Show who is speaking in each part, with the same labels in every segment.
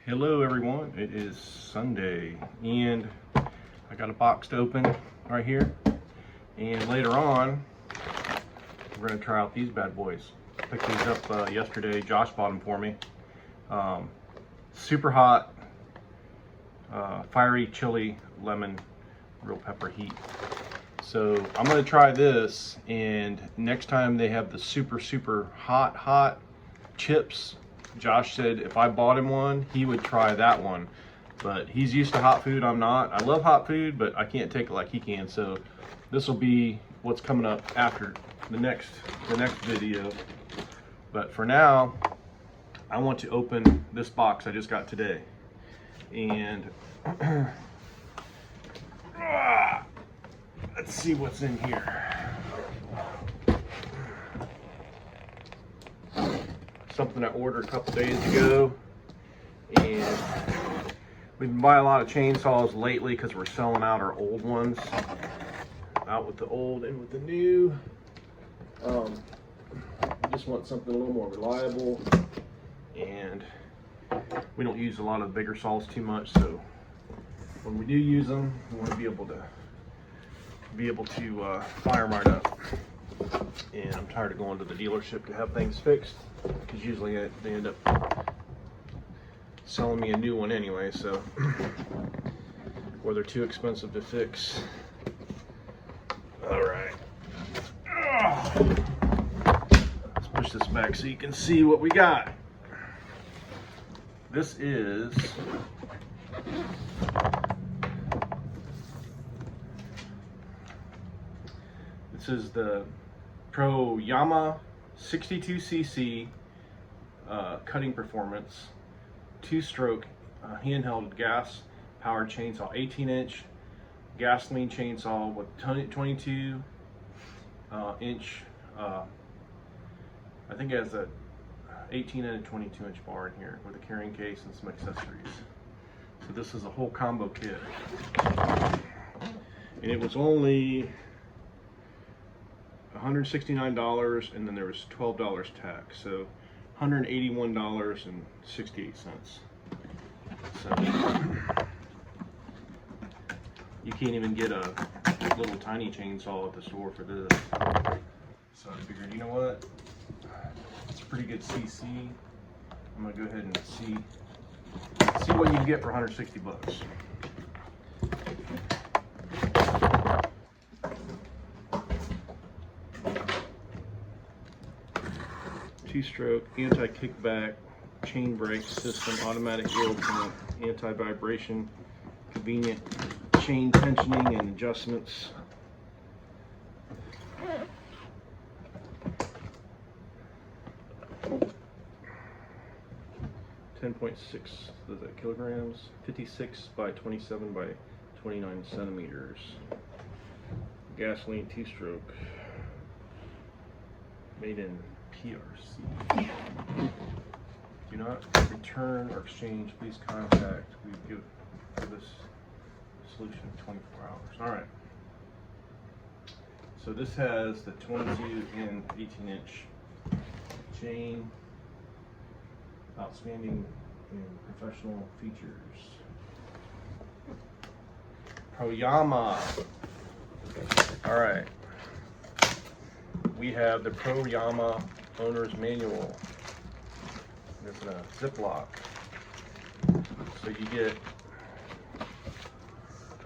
Speaker 1: Hello everyone, it is Sunday and I got a box to open right here, and later on we're going to try out these bad boys. Picked these up yesterday. Josh bought them for me. Super hot, fiery chili lemon real pepper heat. So I'm going to try this, and next time they have the super hot chips, Josh said if I bought him one, he would try that one. But he's used to hot food, I'm not. I love hot food, but I can't take it like he can. So this will be what's coming up after the next video. But for now, I want to open this box I just got today. And let's see what's in here. Something I ordered a couple days ago, and we've been buying a lot of chainsaws lately because we're selling out our old ones. Out with the old and with the new. I just want something a little more reliable, and we don't use a lot of the bigger saws too much, so when we do use them, we want to be able to fire them right up. And I'm tired of going to the dealership to have things fixed, because usually they end up selling me a new one anyway, so or they're too expensive to fix. All right, let's push this back so you can see what we got. This is the Pro Yama 62cc cutting performance 2-stroke handheld gas powered chainsaw, 18-inch gasoline chainsaw with 22 inch I think it has a 18 and a 22-inch bar in here with a carrying case and some accessories. So this is a whole combo kit, and it was only $169, and then there was $12 tax, so $181.68. So you can't even get a little tiny chainsaw at the store for this. So I figured, you know what, it's a pretty good CC. I'm gonna go ahead and see what you can get for 160 bucks. Two-stroke anti-kickback chain brake system, automatic oil pump, anti-vibration, convenient chain tensioning and adjustments. .6 kilograms, 56 by 27 by 29 centimeters. Gasoline 2-stroke, made in PRC. Do not return or exchange. Please contact. We give for this solution 24 hours. All right. So this has the 22 and 18-inch chain. Outstanding and professional features. Pro Yama. All right. We have the Pro Yama owner's manual. It's in a Ziploc. So you get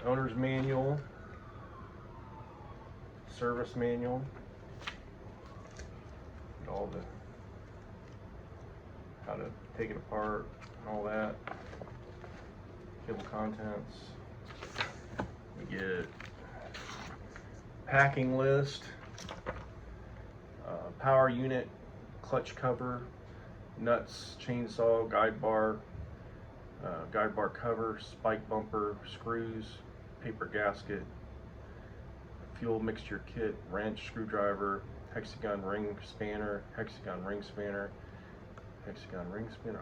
Speaker 1: owner's manual, service manual, and all the how to take it apart and all that. Table contents. We get packing list, power unit, clutch cover, nuts, chainsaw, guide bar cover, spike bumper, screws, paper gasket, fuel mixture kit, wrench, screwdriver, hexagon ring spanner,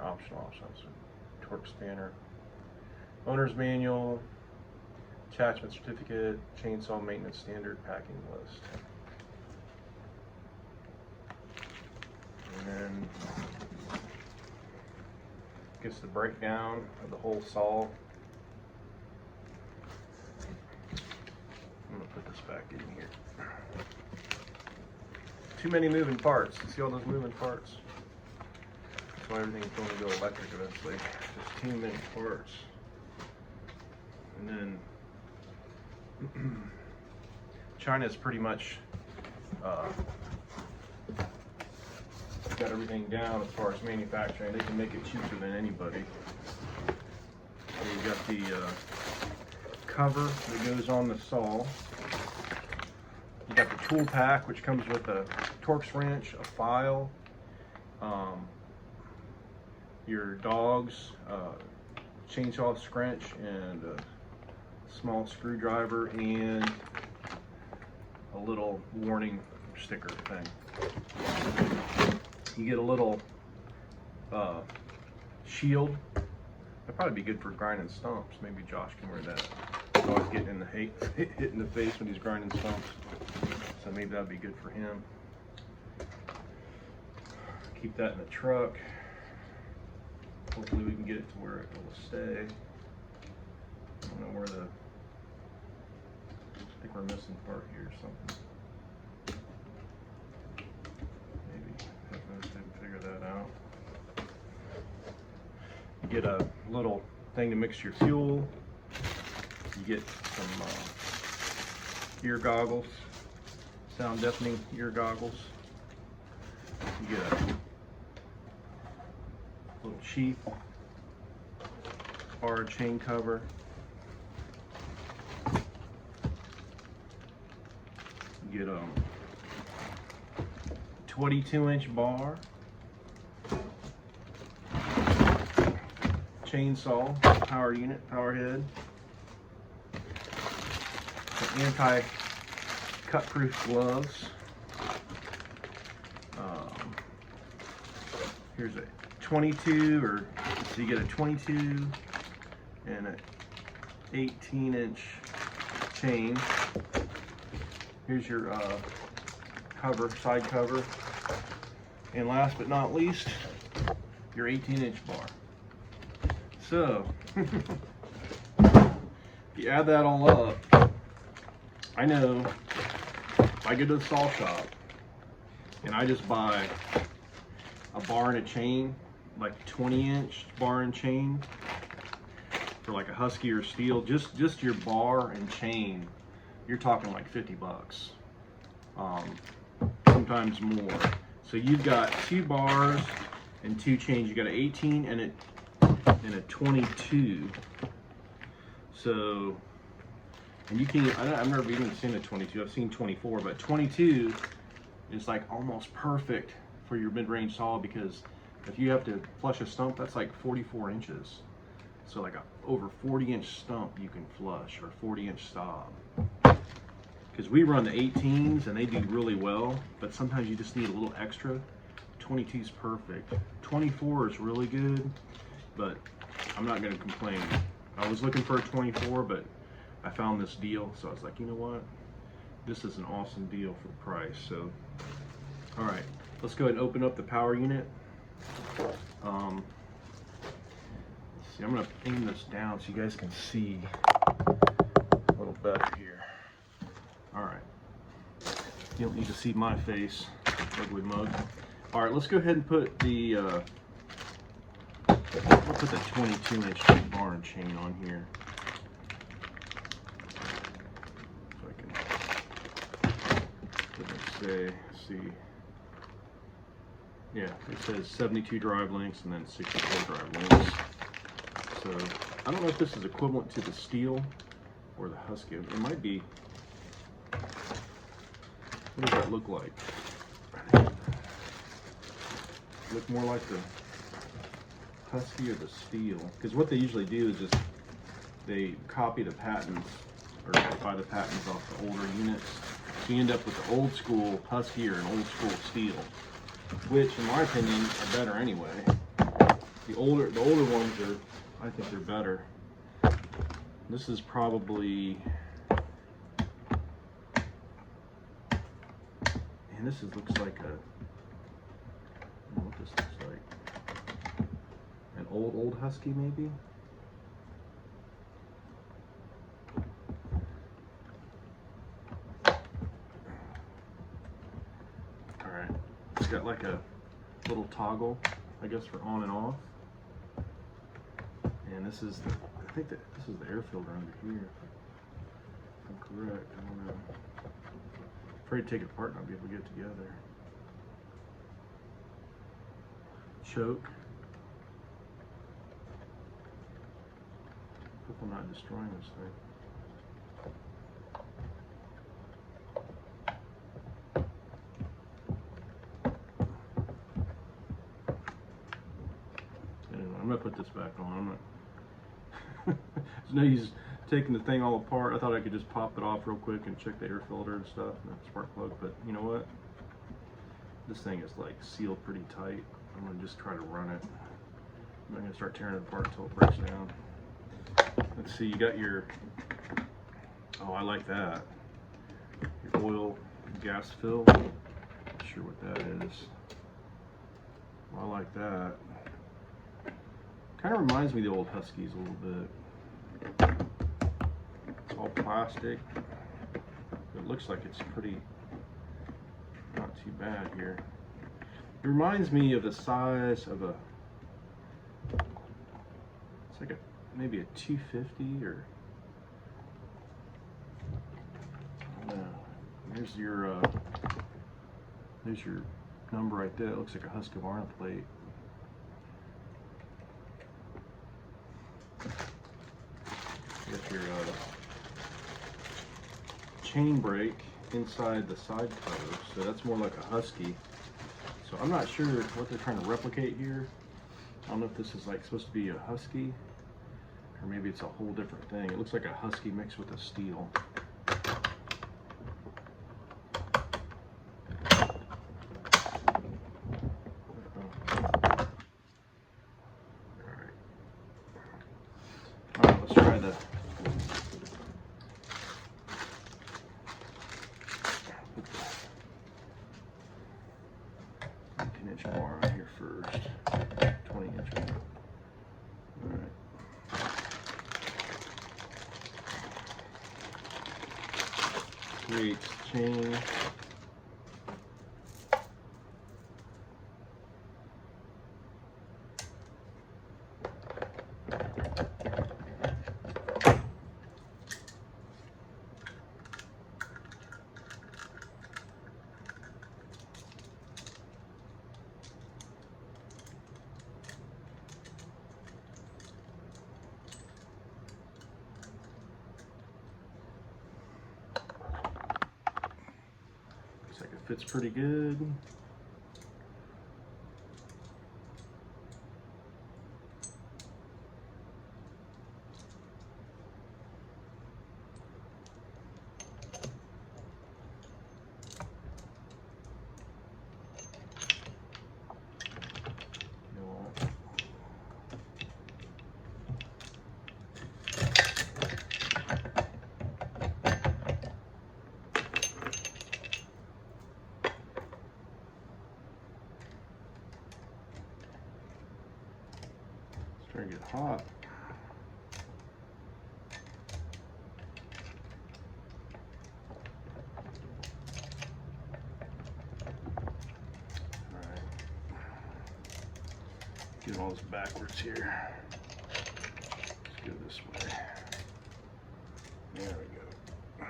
Speaker 1: optional, so torque spanner, owner's manual, attachment certificate, chainsaw maintenance standard, packing list. And then gets the breakdown of the whole saw. I'm gonna put this back in here. Too many moving parts. See all those moving parts? That's why everything's going to go electric eventually. Just too many parts. And then China's pretty much got everything down as far as manufacturing. They can make it cheaper than anybody. So you got the cover that goes on the saw. You got the tool pack, which comes with a Torx wrench, a file, your dog's chainsaw scrunch, and a small screwdriver, and a little warning sticker thing. You get a little shield. That'd probably be good for grinding stumps. Maybe Josh can wear that. He's always getting in the hit in the face when he's grinding stumps. So maybe that'd be good for him. Keep that in the truck. Hopefully we can get it to where it will stay. I don't know where the, I think we're missing part here or something. Maybe I can figure that out. You get a little thing to mix your fuel. You get some ear goggles, sound deafening ear goggles. You get a little cheap bar chain cover. You get a 22-inch bar, chainsaw, power unit, power head, some anti-cut-proof gloves. Here's a 22, or so you get a 22 and an 18-inch chain. Here's your cover, side cover, and last but not least, your 18-inch bar. So, if you add that all up, I know if I go to the saw shop and I just buy a bar and a chain, like 20-inch bar and chain for like a Husky or Steel, just your bar and chain, you're talking like 50 bucks, sometimes more. So you've got 2 bars and 2 chains. You got an 18 and a 22. So, and you can, I've never even seen a 22. I've seen 24, but 22 is like almost perfect for your mid-range saw, because if you have to flush a stump, that's like 44 inches. So like a over 40-inch stump you can flush, or 40-inch stop. Because we run the 18s and they do really well, but sometimes you just need a little extra. 22 is perfect. 24 is really good, but I'm not gonna complain. I was looking for a 24, but I found this deal, so I was like, you know what? This is an awesome deal for the price. So, all right. Let's go ahead and open up the power unit. Let's see, I'm going to aim this down so you guys can see a little better here. All right. You don't need to see my face, ugly mug. All right, let's go ahead and put the we'll put the 22-inch bar and chain on here. So I can say, see. Yeah, it says 72 drive lengths and then 64 drive lengths. So I don't know if this is equivalent to the Steel or the Husky. It might be. What does that look like? Look more like the Husky or the Steel? Because what they usually do is just they copy the patents, or buy the patents off the older units. So you end up with the old school Husky or an old school Steel, which in my opinion are better anyway. The older ones are, I think they're better. This is probably, and this looks like a, I don't know what this looks like, an old husky maybe. All right, it's got like a little toggle, I guess, for on and off. And this is, I think that this is the air filter under here. If I'm correct, I don't know. Afraid to take it apart and not be able to get it together. Choke. Hope I'm not destroying this thing. Anyway, I'm gonna put this back on. I'm not. There's no use taking the thing all apart. I thought I could just pop it off real quick and check the air filter and stuff and the spark plug, but you know what? This thing is like sealed pretty tight. I'm gonna just try to run it. I'm not gonna start tearing it apart until it breaks down. Let's see, you got your, oh, I like that. Your oil gas fill. Not sure what that is. Well, I like that. Kind of reminds me of the old Huskies a little bit. It's all plastic. It looks like it's pretty, not too bad here. It reminds me of the size of a, it's like a, maybe a 250 or, I don't know. There's your number right there. It looks like a Husqvarna plate. You got your chain brake inside the side cover, so that's more like a Husky. So I'm not sure what they're trying to replicate here. I don't know if this is like supposed to be a Husky, or maybe it's a whole different thing. It looks like a Husky mixed with a steel. Alright, let's try the 18-inch bar on here first. 20-inch bar. Alright. 3/8 chain. Looks like it fits pretty good. Trying to get hot. All right. Get all this backwards here. Let's go this way. There we go.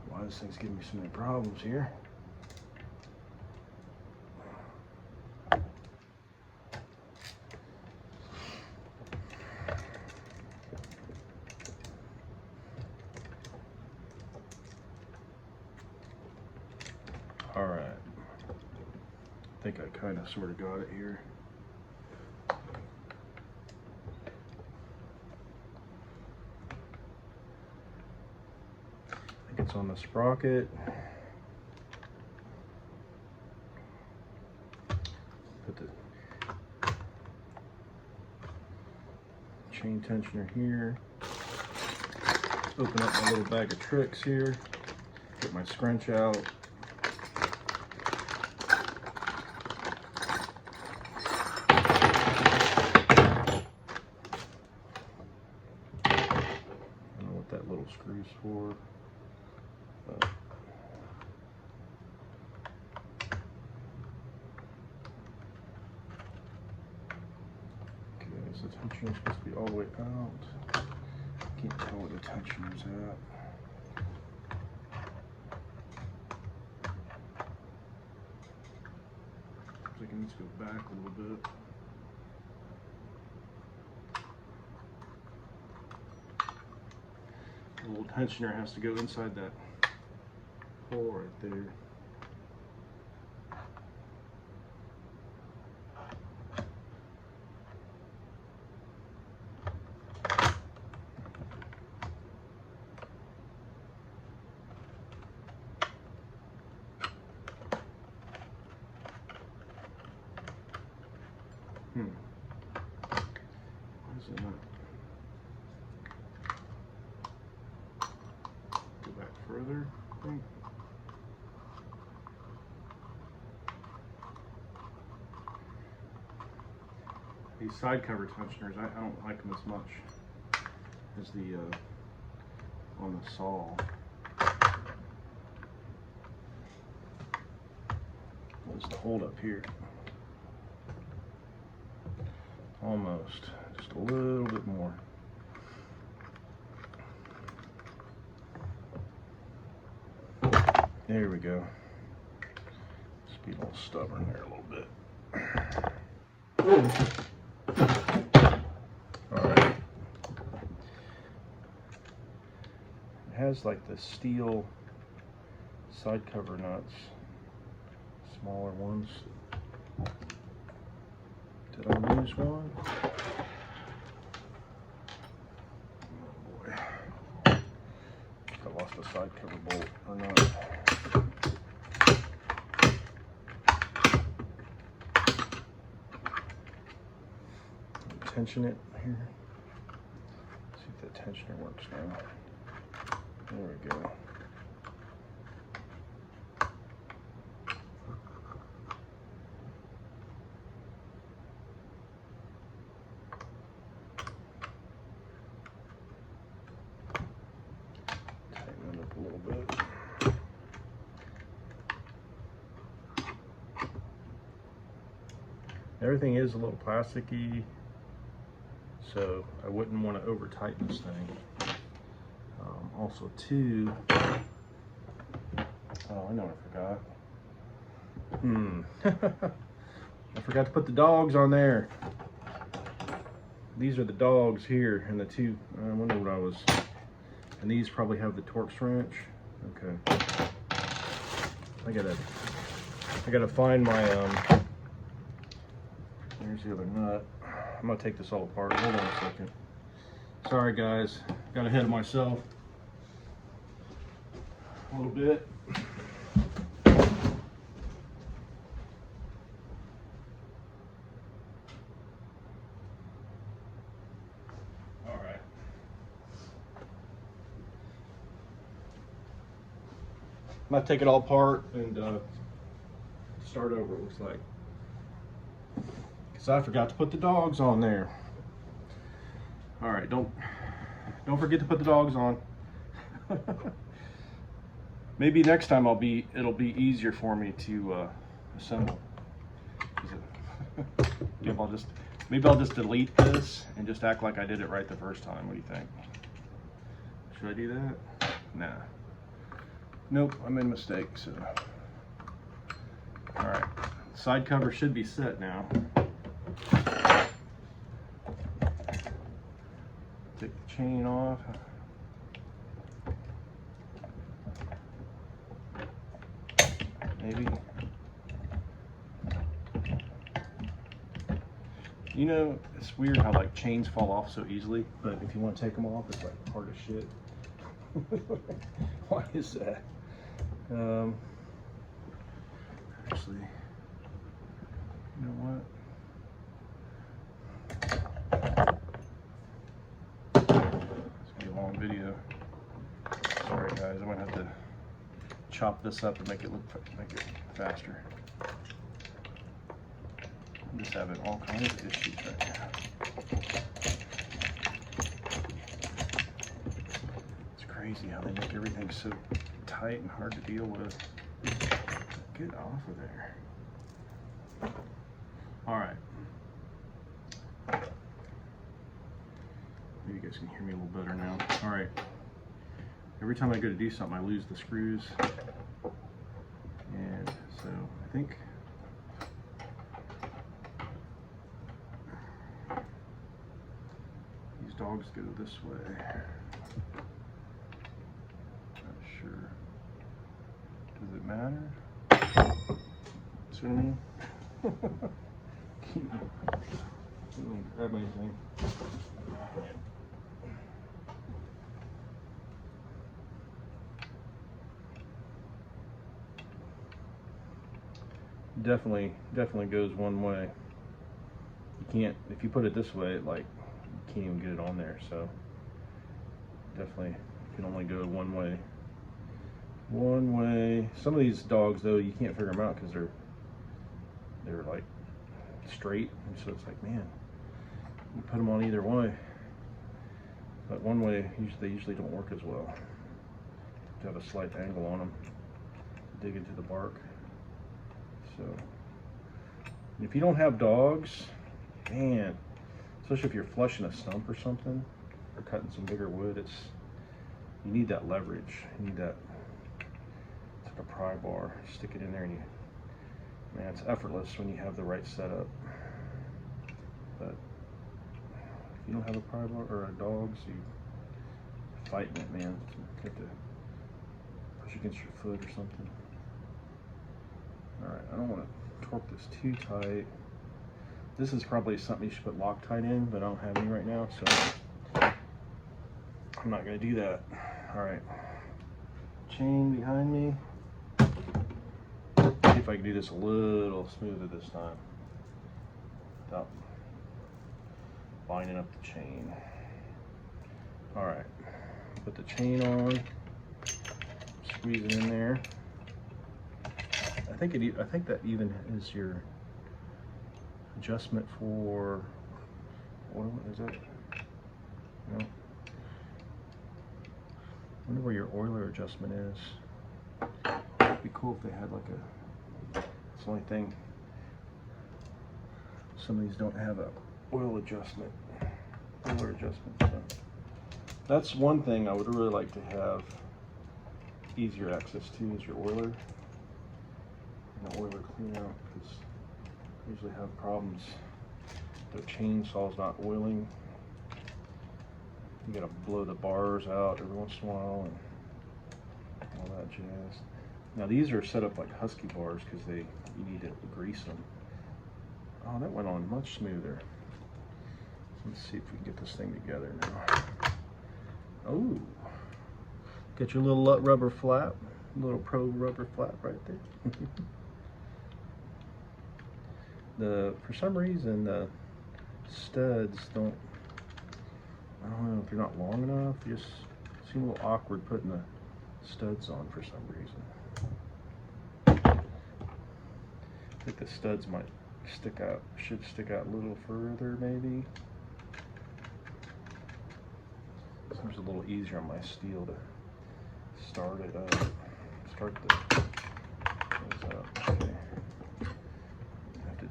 Speaker 1: Why this thing's giving me so many problems here? All right, I think I kind of sort of got it here. I think it's on the sprocket. Put the chain tensioner here. Open up my little bag of tricks here. Get my scrunch out. The tensioner is supposed to be all the way out. Can't tell where the tensioner's at. Looks like it needs to go back a little bit. The little tensioner has to go inside that hole right there. Why is it not? Go back further, I think. These side cover tensioners, I don't like them as much as the on the saw. What's the hold up here? Almost, just a little bit more. There we go. Just be a little stubborn there a little bit. All right. It has like the steel side cover nuts, smaller ones. Did I lose one? Oh boy. I lost a side cover bolt or not. Tension it here. See if the tensioner works now. There we go. Tighten it up a little bit. Everything is a little plasticky, so I wouldn't want to over tighten this thing. Also too, oh, I know what I forgot. I forgot to put the dogs on there. These are the dogs here, and the two, I wonder what I was, and these probably have the Torx wrench. Okay. I gotta find my, here's the other nut. I'm gonna take this all apart. Hold on a second. Sorry guys, got ahead of myself a little bit. All right. I'm gonna take it all apart and start over, it looks like. Because I forgot to put the dogs on there. All right, don't forget to put the dogs on. Maybe next time it'll be easier for me to assemble. Maybe I'll just delete this and just act like I did it right the first time. What do you think? Should I do that? Nah. Nope, I made a mistake. So, all right, side cover should be set now. Take the chain off. Maybe. You know, it's weird how like chains fall off so easily, but if you want to take them off, it's like hard as shit. Why is that? Actually, you know what? It's gonna be a long video. Sorry guys, I'm gonna have to chop this up and make it faster. I'm just having all kinds of issues right now. It's crazy how they make everything so tight and hard to deal with. Get off of there. All right. guys can hear me a little better now. All right. Every time I go to do something, I lose the screws. And so I think these dogs go this way. Not sure. Does it matter? See what I mean? Don't grab anything. Definitely goes one way. You can't, if you put it this way, like, you can't even get it on there. So definitely, you can only go one way. One way. Some of these dogs, though, you can't figure them out because they're like straight, and so it's like, man, you put them on either way. But one way, they usually don't work as well. You have to have a slight angle on them, dig into the bark. So, if you don't have dogs, man, especially if you're flushing a stump or something, or cutting some bigger wood, you need that leverage. You need that. It's like a pry bar. Stick it in there, and man, it's effortless when you have the right setup. But if you don't have a pry bar or a dog, so you're fighting it, man. You have to push against your foot or something. Alright, I don't want to torque this too tight. This is probably something you should put Loctite in, but I don't have any right now, so I'm not going to do that. Alright, chain behind me. See if I can do this a little smoother this time without lining up the chain. Alright, put the chain on, squeeze it in there. I think that even is your adjustment for oil. Is that? No. I wonder where your oiler adjustment is. It'd be cool if they had like a. It's the only thing. Some of these don't have a oiler adjustment. So that's one thing I would really like to have easier access to is your oiler. The oiler clean out, because I usually have problems. The chainsaw's not oiling. You gotta blow the bars out every once in a while and all that jazz. Now these are set up like husky bars because you need to grease them. Oh, that went on much smoother. Let's see if we can get this thing together now. Oh, get your little rubber flap, little pro rubber flap right there. For some reason the studs don't, I don't know if they're not long enough, they just seem a little awkward putting the studs on for some reason. I think the studs might should stick out a little further maybe. Seems a little easier on my steel to start it up. Okay.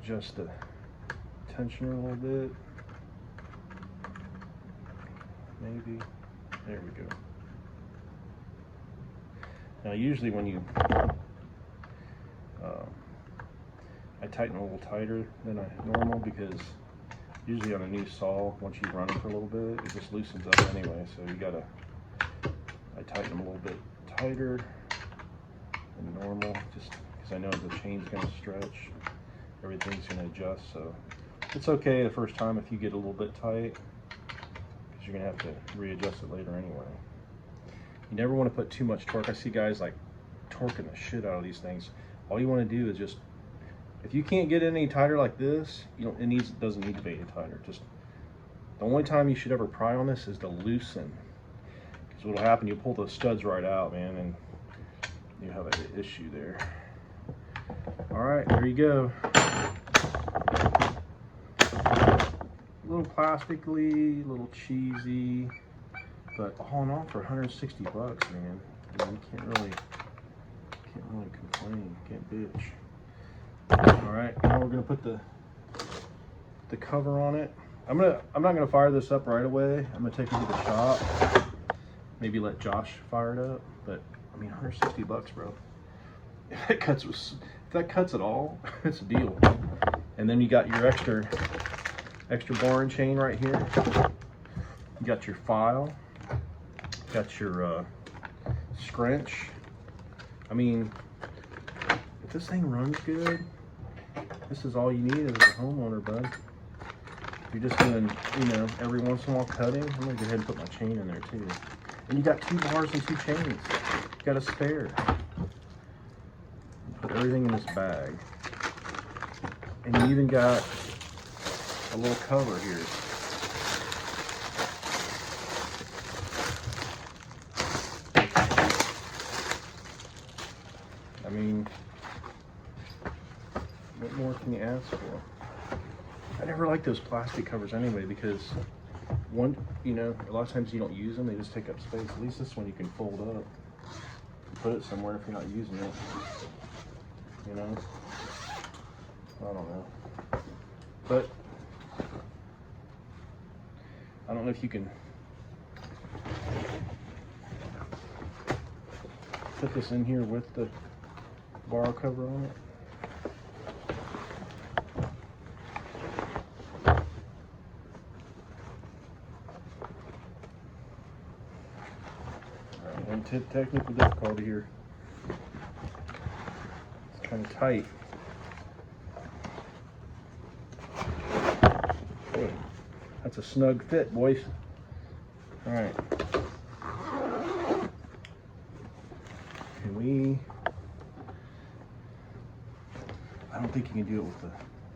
Speaker 1: Adjust the tensioner a little bit. Maybe. There we go. Now usually when you I tighten a little tighter than normal because usually on a new saw, once you run it for a little bit, it just loosens up anyway. So I tighten them a little bit tighter than normal, just because I know the chain's going to stretch. Everything's going to adjust, so it's okay the first time if you get a little bit tight, because you're going to have to readjust it later anyway. You never want to put too much torque. I see guys like torquing the shit out of these things. All you want to do is just, if you can't get it any tighter like this, it doesn't need to be any tighter. Just the only time you should ever pry on this is to loosen, because what'll happen, you pull those studs right out, man, and you have an issue there. All right, there you go. A little plastically, a little cheesy, but all in all for 160 bucks, man. I mean, you can't really complain, can't bitch. All right, now we're gonna put the cover on it. I'm not gonna fire this up right away. I'm gonna take it to the shop. Maybe let Josh fire it up. But I mean, 160 bucks, bro. If that cuts at all, it's a deal. And then you got your extra bar and chain right here. You got your file. Got your scrunch. I mean, if this thing runs good, this is all you need as a homeowner, bud. You're just doing, you know, every once in a while cutting. I'm gonna go ahead and put my chain in there too. And you got 2 bars and 2 chains. You got a spare. Put everything in this bag. And you even got a little cover here. I mean, what more can you ask for? I never like those plastic covers anyway, because one, you know, a lot of times you don't use them, they just take up space. At least this one you can fold up and put it somewhere if you're not using it, you know. I don't know, but I don't know if you can put this in here with the bar cover on it. Technical difficulty here. It's kind of tight. Boy, that's a snug fit, boys. All right. Can we? I don't think you can do it with the.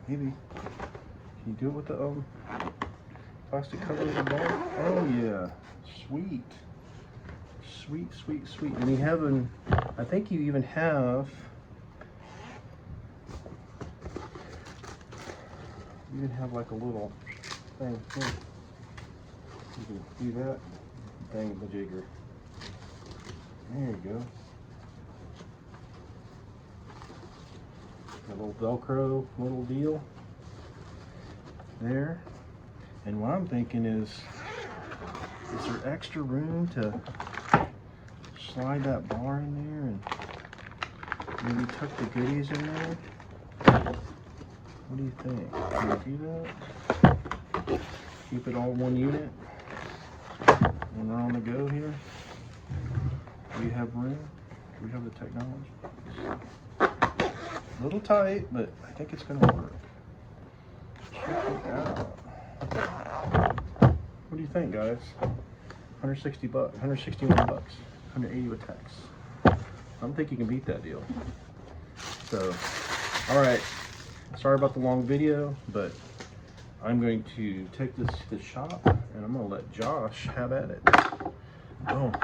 Speaker 1: Maybe. Can you do it with the plastic cover of the bar? Oh yeah, sweet. Sweet, sweet, sweet. And you have I think you even have, like a little thing here. You can do that. Dang the jigger. There you go. A little Velcro little deal there. And what I'm thinking is there extra room to slide that bar in there and maybe tuck the goodies in there? What do you think? Can you do that? Keep it all one unit and we're on the go here? Do you have room? Do we have the technology? A little tight, but I think it's gonna work. Check it out. What do you think, guys? 160 bucks, 161 bucks. 180 with tax. I don't think you can beat that deal. So, all right. Sorry about the long video, but I'm going to take this to the shop and I'm going to let Josh have at it. Boom.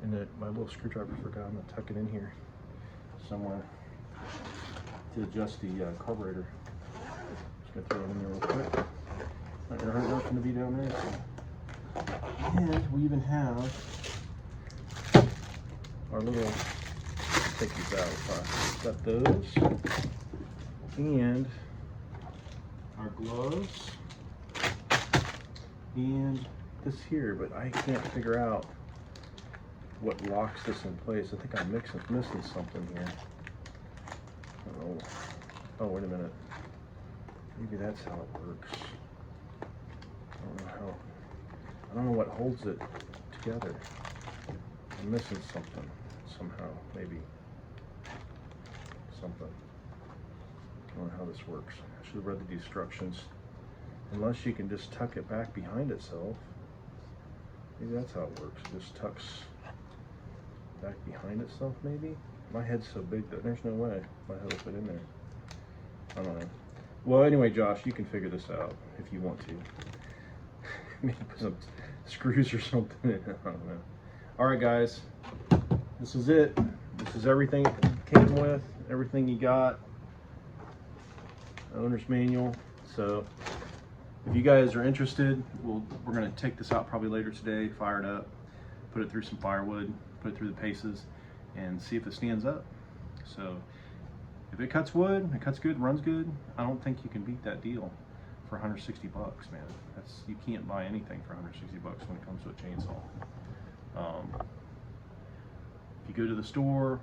Speaker 1: And my little screwdriver forgot. I'm going to tuck it in here somewhere to adjust the carburetor. Just going to throw it in there real quick. Not going to hurt nothing to be down there. And we even have our little, take these out, got those, and our gloves, and this here, but I can't figure out what locks this in place. I think I'm missing something here. Oh, wait a minute. Maybe that's how it works. I don't know what holds it together. I'm missing something somehow, maybe something. I don't know how this works. I should have read the instructions. Unless you can just tuck it back behind itself. Maybe that's how it works. It just tucks back behind itself, maybe? My head's so big that there's no way my head will fit in there. I don't know. Well, anyway, Josh, you can figure this out if you want to. Maybe put some screws or something. I don't know. All right, guys. This is it. This is everything it came with. Everything you got. Owner's manual. So if you guys are interested, we're going to take this out probably later today, fire it up, put it through some firewood, put it through the paces, and see if it stands up. So if it cuts wood, it cuts good, runs good, I don't think you can beat that deal for 160 bucks, man. You can't buy anything for 160 bucks when it comes to a chainsaw. If you go to the store,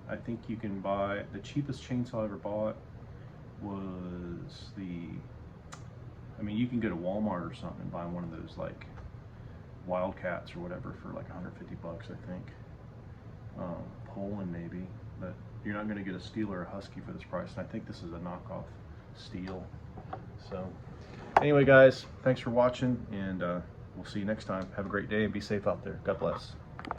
Speaker 1: I think you can buy, the cheapest chainsaw I ever bought was you can go to Walmart or something and buy one of those like Wildcats or whatever for like 150 bucks, I think. Poland maybe, but you're not going to get a steel or a husky for this price, and I think this is a knockoff steel. So anyway, guys, thanks for watching, and we'll see you next time. Have a great day and be safe out there. God bless.